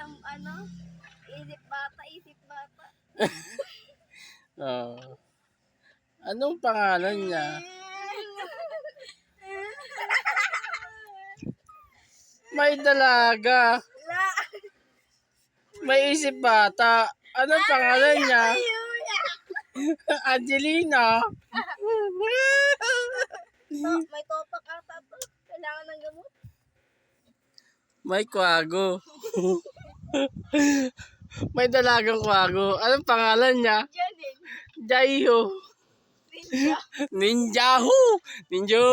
Isang isip bata. Oh. Anong pangalan niya? May dalaga. May isip bata. Anong pangalan niya? Angelina. May topak ata to. Kailangan ng gamot. May kwago. May dalagang kwago. Anong pangalan niya? Janin. Jaiho. Ninja. Ninjahu. Ninjo.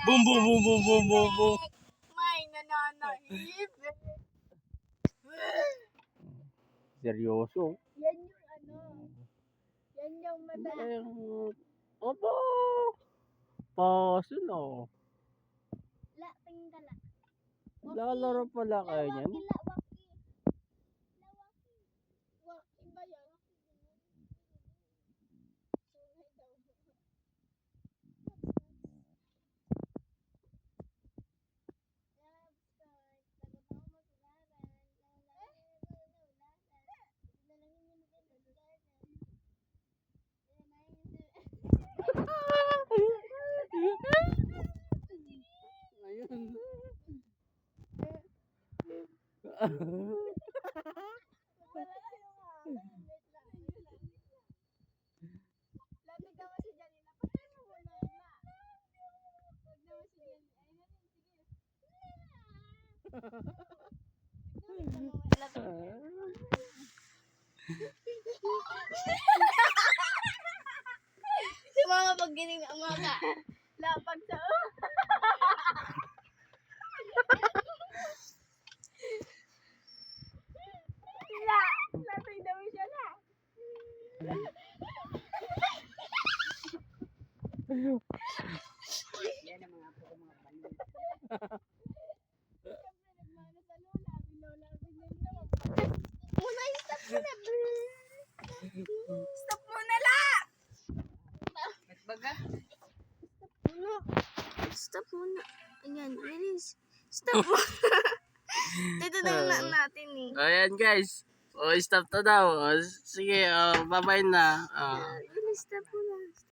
Boom, boom, boom, boom, boom, boom, boom. May nananaib. Seryoso. Yan yung Yan yung madala. Opo. Paso na. Tingin ka na. Lalaro pala kayo niyan. Waki ba yan? Ayun. Si mama pag gining ang mama. Lapag sa Lasing daw siya na. Yan ang mga po mga balik. Stop muna la! Baga? Stop muna. Ayan, release. Stop muna. Dito na natin eh. Ayan guys. O, stop to daw. O, sige, bye-bye na. Release, stop muna.